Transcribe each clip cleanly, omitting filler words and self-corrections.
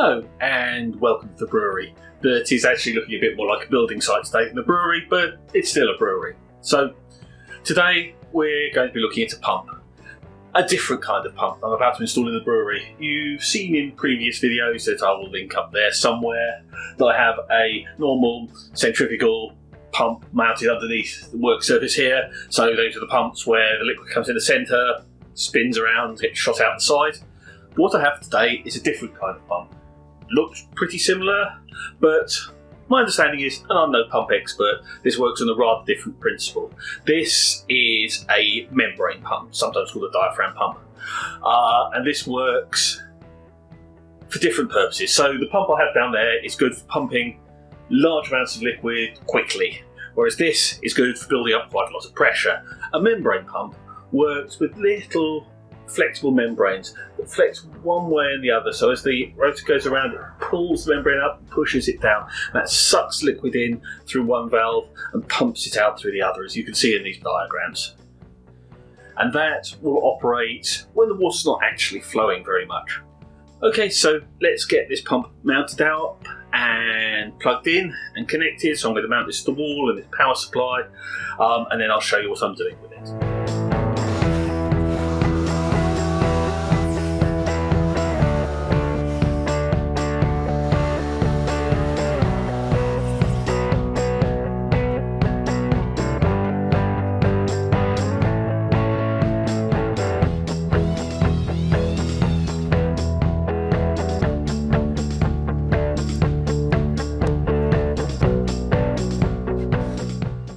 Hello and welcome to the brewery. That is actually looking a bit more like a building site today than a brewery, but it's still a brewery. So today we're going to be looking at a pump. A different kind of pump I'm about to install in the brewery. You've seen in previous videos that I will link up there somewhere that I have a normal centrifugal pump mounted underneath the work surface here. So those are the pumps where the liquid comes in the centre, spins around, gets shot out the side. What I have today is a different kind of pump. Looks pretty similar, but my understanding is, and I'm no pump expert, this works on a rather different principle. This is a membrane pump, sometimes called a diaphragm pump, and this works for different purposes. So the pump I have down there is good for pumping large amounts of liquid quickly, whereas this is good for building up quite a lot of pressure. A membrane pump works with little flexible membranes that flex one way and the other, so as the rotor goes around it pulls the membrane up and pushes it down. That sucks liquid in through one valve and pumps it out through the other, as you can see in these diagrams. And that will operate when the water's not actually flowing very much. Okay, so let's get this pump mounted out and plugged in and connected. So I'm going to mount this to the wall and its power supply, and then I'll show you what I'm doing with it.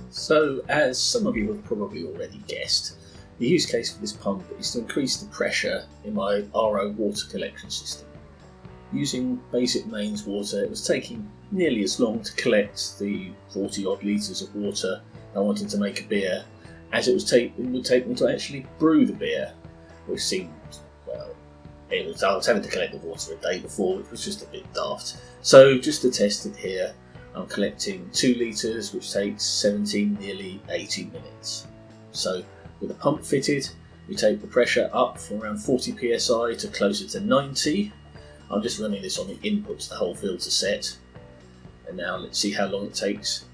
So, as some of you have probably already guessed, the use case for this pump is to increase the pressure in my RO water collection system. Using basic mains water, it was taking nearly as long to collect the 40 odd litres of water I wanted to make a beer as it would take me to actually brew the beer, which seemed, well, I was having to collect the water a day before, which was just a bit daft. So just to test it here, I'm collecting 2 litres, which takes 17, nearly 18 minutes. So with the pump fitted, we take the pressure up from around 40 psi to closer to 90. I'm just running this on the input to the whole filter set. And now let's see how long it takes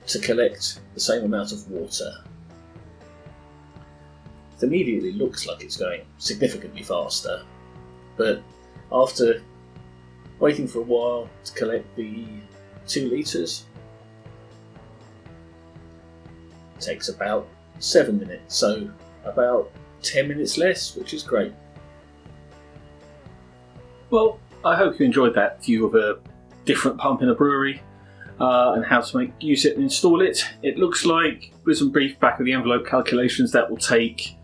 to collect the same amount of water. It immediately looks like it's going significantly faster, but after waiting for a while to collect the 2 litres, takes about 7 minutes, so about 10 minutes less, which is great. Well, I hope you enjoyed that view of a different pump in a brewery and how to use it and install it. It looks like, with some brief back of the envelope calculations, that will take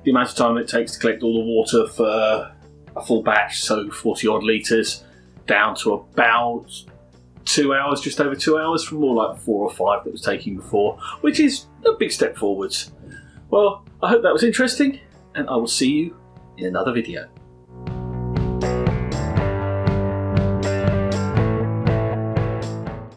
the amount of time it takes to collect all the water for a full batch, so 40 odd litres, down to about 2 hours, just over 2 hours, from more like 4 or 5 that it was taking before, which is a big step forwards. Well, I hope that was interesting, and I will see you in another video.